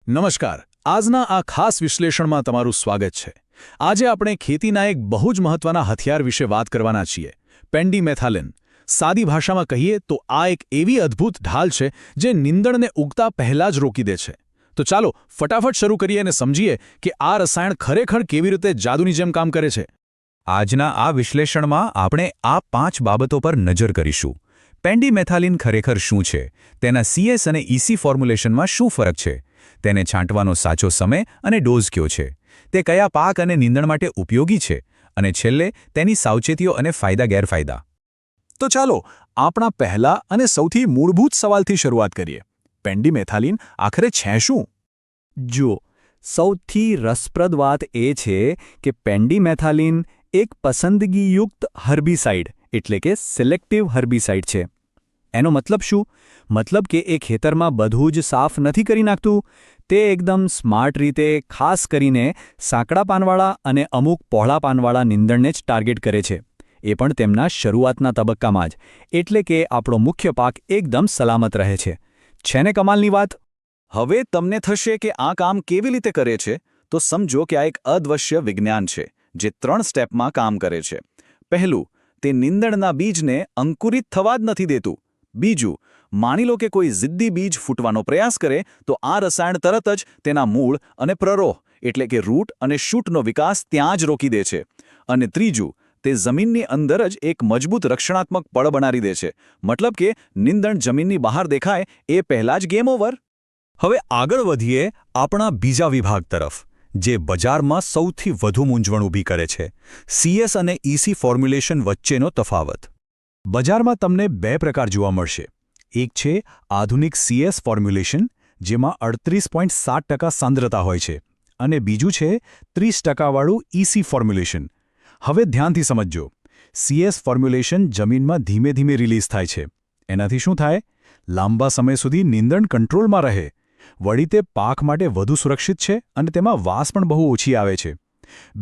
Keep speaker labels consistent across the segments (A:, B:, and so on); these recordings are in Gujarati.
A: નમસ્કાર. આજના આ ખાસ વિશ્લેષણમાં તમારું સ્વાગત છે. આજે આપણે ખેતીના એક બહુ જ મહત્વના હથિયાર વિશે વાત કરવાના છીએ, પેન્ડીમેથાલિન. સાદી ભાષામાં કહીએ તો આ એક એવી અદ્ભુત ઢાલ છે જે નીંદણને ઉગતા પહેલાં જ રોકી દે છે. તો ચાલો ફટાફટ શરૂ કરીએ અને સમજીએ કે આ રસાયણ ખરેખર કેવી રીતે જાદુની જેમ કામ કરે છે.
B: આજના આ વિશ્લેષણમાં આપણે આ 5 બાબતો પર નજર કરીશું. પેન્ડીમેથાલિન ખરેખર શું છે, તેના CS અને EC ફોર્મ્યુલેશનમાં શું ફરક છે, તેને છાંટવાનો સાચો સમય અને ડોઝ કયો છે, તે કયા પાક અને નીંદણ માટે ઉપયોગી છે, અને છેલ્લે તેની સાવચેતીઓ અને ફાયદા ગેરફાયદા.
A: તો ચાલો આપણા પહેલા અને સૌથી મૂળભૂત સવાલથી શરૂઆત કરીએ. પેન્ડીમેથાલિન આખરે છે શું?
C: જુઓ, સૌથી રસપ્રદ વાત એ છે કે પેન્ડીમેથાલિન એક પસંદગીયુક્ત હર્બિસાઇડ એટલે કે સિલેક્ટિવ હર્બિસાઇડ છે. એનો મતલબ શું? મતલબ કે એ ખેતરમાં બધું જ સાફ નથી કરી નાખતું. તે એકદમ સ્માર્ટ રીતે ખાસ કરીને સાંકડા પાનવાળા અને અમુક પહોળા પાનવાળા નીંદણને જ ટાર્ગેટ કરે છે, એ પણ તેમના શરૂઆતના તબક્કામાં જ, એટલે કે આપણો મુખ્ય પાક એકદમ સલામત રહે છે. છે ને કમાલની વાત?
A: હવે તમને થશે કે આ કામ કેવી રીતે કરે છે, તો સમજો કે આ એક અદ્વશ્ય વિજ્ઞાન છે જે 3 સ્ટેપમાં કામ કરે છે. પહેલું, તે નીંદણના બીજને અંકુરિત થવા જ નથી દેતું. બીજું, માની લો કે કોઈ જિદ્દી બીજ ફૂટવાનો પ્રયાસ કરે તો આ રસાયણ તરત જ તેના મૂળ અને પ્રરોહ એટલે કે રૂટ અને શૂટનો વિકાસ ત્યાં જ રોકી દે છે. અને ત્રીજું, તે જમીનની અંદર જ એક મજબૂત રક્ષણાત્મક પડ બનાવી દે છે. મતલબ કે નીંદણ જમીનની બહાર દેખાય એ પહેલાં જ ગેમ ઓવર.
B: હવે આગળ વધીએ આપણા બીજા વિભાગ તરફ, જે બજારમાં સૌથી વધુ મૂંઝવણ ઊભી કરે છે, CS અને EC ફોર્મ્યુલેશન વચ્ચેનો તફાવત. બજારમાં તમને 2 પ્રકાર જોવા મળશે. એક છે આધુનિક CS ફોર્મ્યુલેશન, જેમાં 38.7% સાંદ્રતા હોય છે, અને બીજું છે 30%વાળું EC ફોર્મ્યુલેશન. હવે ધ્યાનથી સમજજો. CS ફોર્મ્યુલેશન જમીનમાં ધીમે ધીમે રિલીઝ થાય છે. એનાથી શું થાય? લાંબા સમય સુધી નીંદણ કંટ્રોલમાં રહે. વળી તે પાક માટે વધુ સુરક્ષિત છે અને તેમાં વાસ પણ બહુ ઓછી આવે છે.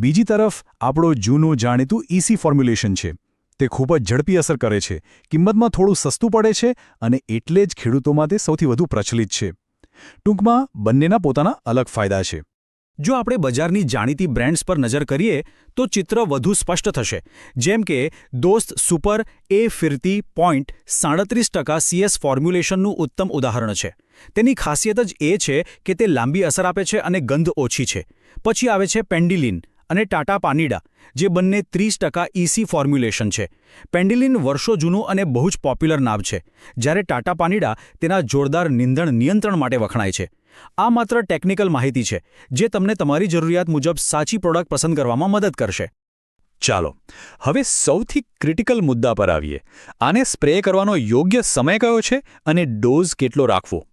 B: બીજી તરફ આપણો જૂનું જાણીતું EC ફોર્મ્યુલેશન છે. તે ખૂબ જ ઝડપી અસર કરે છે, કિંમતમાં થોડું સસ્તું પડે છે, અને એટલે જ ખેડૂતોમાં તે સૌથી વધુ પ્રચલિત છે. ટૂંકમાં બંનેના પોતાના અલગ ફાયદા છે.
D: જો આપણે બજારની જાણીતી બ્રાન્ડ્સ પર નજર કરીએ તો ચિત્ર વધુ સ્પષ્ટ થશે. જેમ કે દોસ્ત સુપર A50 પોઈન્ટ 37% CS ફોર્મ્યુલેશનનું ઉત્તમ ઉદાહરણ છે. તેની ખાસિયત જ એ છે કે તે લાંબી અસર આપે છે અને ગંધ ઓછી છે. પછી આવે છે પેન્ડિલિન અને ટાટા પાનીડા, જે બંને 30% EC ફોર્મ્યુલેશન છે. પેન્ડિલિન વર્ષો જૂનું અને બહુ જ પોપ્યુલર નામ છે, જ્યારે ટાટા પાનીડા તેના જોરદાર નીંદણ નિયંત્રણ માટે વખણાય છે. આ માત્ર ટેકનિકલ માહિતી છે, જે તમને તમારી જરૂરિયાત મુજબ સાચી પ્રોડક્ટ પસંદ કરવામાં મદદ કરશે.
B: ચાલો હવે સૌથી ક્રિટિકલ મુદ્દા પર આવીએ. આને સ્પ્રે કરવાનો યોગ્ય સમય કયો છે અને ડોઝ કેટલો રાખવો?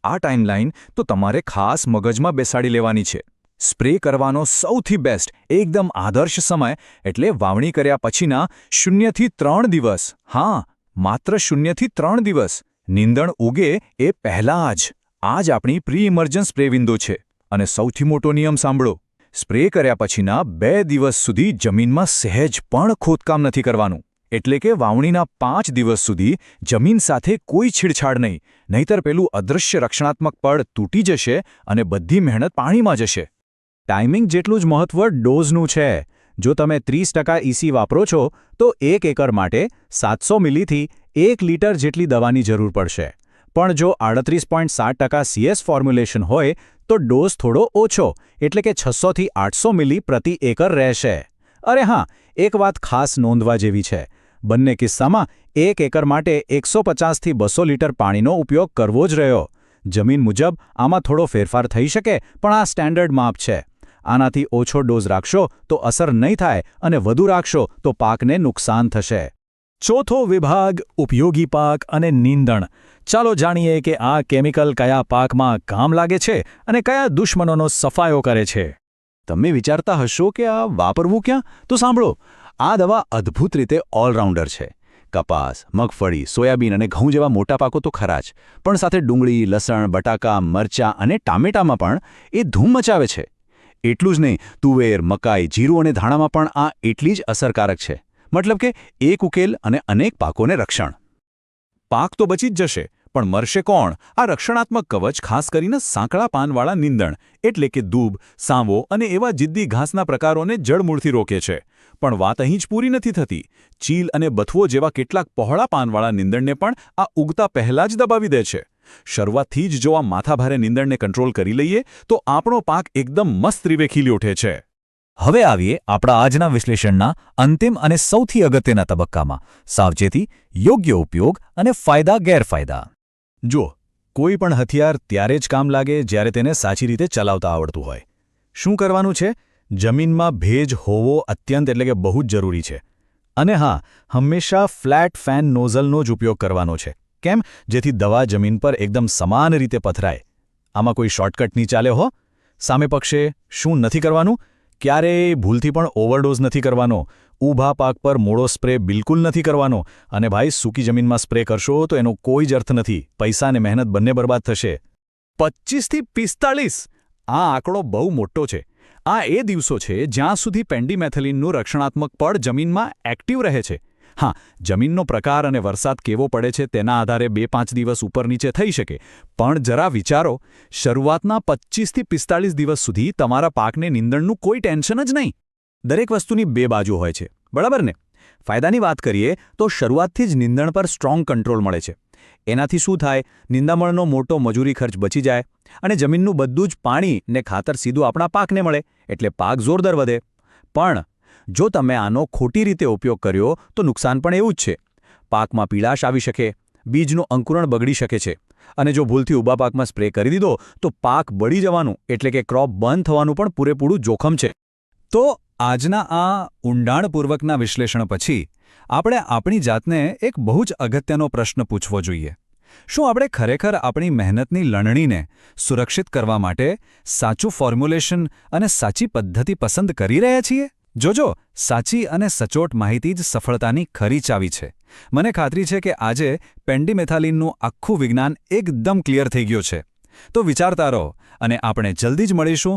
B: આ ટાઈમલાઈન તો તમારે ખાસ મગજમાં બેસાડી લેવાની છે. સ્પ્રે કરવાનો સૌથી બેસ્ટ, એકદમ આદર્શ સમય એટલે વાવણી કર્યા પછીના 0 થી 3 દિવસ. હા, માત્ર 0 થી 3 દિવસ. નીંદણ ઉગે એ પહેલાં જ. આ જ આપણી પ્રી ઇમર્જન્સ સ્પ્રે વિન્ડો છે. અને સૌથી મોટો નિયમ સાંભળો, સ્પ્રે કર્યા પછીના 2 દિવસ સુધી જમીનમાં સહેજ પણ ખોદકામ નથી કરવાનું. એટલે કે વાવણીના 5 દિવસ સુધી જમીન સાથે કોઈ છેડછાડ નહીં, નહીતર પેલું અદૃશ્ય રક્ષણાત્મક પડ તૂટી જશે અને બધી મહેનત પાણીમાં જશે. ટાઈમિંગ જેટલું જ મહત્વ ડોઝનું છે. જો તમે 30% EC વાપરો છો તો 1 એકર માટે 700 મિલીથી 1 લીટર જેટલી દવાની જરૂર પડશે. પણ જો 38.7% CS ફોર્મ્યુલેશન હોય તો ડોઝ થોડો ઓછો, એટલે કે 600 થી 800 મિલી પ્રતિ એકર રહેશે. અરે હા, એક વાત ખાસ નોંધવા જેવી છે. બંને કિસ્સામાં 1 એકર માટે 150 થી 200 લીટર પાણીનો ઉપયોગ કરવો જ રહ્યો. જમીન મુજબ આમાં થોડો ફેરફાર થઈ શકે, પણ આ સ્ટેન્ડર્ડ માપ છે. આનાથી ઓછો ડોઝ રાખશો તો અસર નહીં થાય, અને વધુ રાખશો તો પાકને નુકસાન થશે.
A: ચોથો વિભાગ, ઉપયોગી પાક અને નીંદણ. ચાલો જાણીએ કે આ કેમિકલ કયા પાકમાં કામ લાગે છે અને કયા દુશ્મનોનો સફાયો કરે છે. તમે વિચારતા હશો કે આ વાપરવું ક્યાં? તો સાંભળો, આ દવા અદ્ભુત રીતે ઓલરાઉન્ડર છે. કપાસ, મગફળી, સોયાબીન અને ઘઉં જેવા મોટા પાકો તો ખરા જ, પણ સાથે ડુંગળી, લસણ, બટાકા, મરચાં અને ટામેટામાં પણ એ ધૂમ મચાવે છે. એટલું જ નહીં, તુવેર, મકાઈ, જીરું અને ધાણામાં પણ આ એટલી જ અસરકારક છે. મતલબ કે એક ઉકેલ અને અનેક પાકોને રક્ષણ. પાક તો બચી જ જશે, પણ મરશે કોણ? આ રક્ષણાત્મક કવચ ખાસ કરીને સાંકડા પાનવાળા નીંદણ એટલે કે દૂબ, સાંવો અને એવા જિદ્દી ઘાસના પ્રકારોને જડમૂળથી રોકે છે. પણ વાત અહીં જ પૂરી નથી થતી. ચીલ અને બથવો જેવા કેટલાક પહોળા પાનવાળા નીંદણને પણ આ ઉગતા પહેલાં જ દબાવી દે છે. શરૂઆતથી જ જો આ માથાભારે નીંદણને કંટ્રોલ કરી લઈએ તો આપણો પાક એકદમ મસ્ત રીવે ખીલી ઉઠે છે.
C: હવે આવીએ આપણા આજના વિશ્લેષણના અંતિમ અને સૌથી અગત્યના તબક્કામાં: સાવચેતી, યોગ્ય ઉપયોગ અને ફાયદા ગેરફાયદા.
A: જો કોઈ પણ હથિયાર ત્યારે જ કામ લાગે જ્યારે તેને સાચી રીતે ચલાવતા આવડતું હોય. શું કરવાનું છે? જમીનમાં ભેજ હોવો અત્યંત એટલે કે બહુ જ જરૂરી છે. અને હા, હંમેશા ફ્લેટ ફેન નોઝલનો જ ઉપયોગ કરવાનો છે. કેમ? જેથી દવા જમીન પર એકદમ સમાન રીતે પથરાય. આમાં કોઈ શોર્ટકટ નહીં ચાલે હો. સામે પક્ષે શું નથી કરવાનું? ક્યારેય ભૂલથી પણ ઓવરડોઝ નથી કરવાનો. ઊભા પાક પર મોડો સ્પ્રે બિલકુલ નથી કરવાનો. અને ભાઈ, સૂકી જમીનમાં સ્પ્રે કરશો તો એનો કોઈ જ અર્થ નથી. પૈસા અને મહેનત બંને બરબાદ થશે. 25થી 45 આ આંકડો બહુ મોટો છે. આ એ દિવસો છે જ્યાં સુધી પેન્ડિમેથલિનનું રક્ષણાત્મક પડ જમીનમાં એક્ટિવ રહે છે. હા, જમીનનો પ્રકાર અને વરસાદ કેવો પડે છે તેના આધારે 2-5 દિવસ ઉપર નીચે થઈ શકે. પણ જરા વિચારો, શરૂઆતના 25થી 45 દિવસ સુધી તમારા પાકને નીંદણનું કોઈ ટેન્શન જ નહીં. દરેક વસ્તુની બે બાજુ હોય છે, બરાબર ને? ફાયદાની વાત કરીએ તો શરૂઆતથી જ નીંદણ પર સ્ટ્રોંગ કંટ્રોલ મળે છે. એનાથી શું થાય? નિંદામણનો મોટો મજૂરી ખર્ચ બચી જાય અને જમીનનું બધું જ પાણી ને ખાતર સીધું આપણા પાકને મળે, એટલે પાક જોરદાર વધે. પણ જો તમે આનો ખોટી રીતે ઉપયોગ કર્યો તો નુકસાન પણ એવું જ છે. પાકમાં પીળાશ આવી શકે, બીજનું અંકુરણ બગડી શકે છે, અને જો ભૂલથી ઊભા પાકમાં સ્પ્રે કરી દીધો તો પાક બળી જવાનું એટલે કે ક્રોપ બંધ થવાનું પણ પૂરેપૂરું જોખમ છે.
C: તો આજના આ ઊંડાણપૂર્વકના વિશ્લેષણ પછી આપણે આપણી જાતને એક બહુ જ અગત્યનો પ્રશ્ન પૂછવો જોઈએ. શું આપણે ખરેખર આપણી મહેનતની લણણીને સુરક્ષિત કરવા માટે સાચું ફોર્મ્યુલેશન અને સાચી પદ્ધતિ પસંદ કરી રહ્યા છીએ? જોજો, સાચી અને સચોટ માહિતી જ સફળતાની ખરી ચાવી છે. મને ખાતરી છે કે આજે પેન્ડિમેથાલિનનું આખું વિજ્ઞાન એકદમ ક્લિયર થઈ ગયું છે. તો વિચારતા રહો, અને આપણે જલ્દી જ મળીશું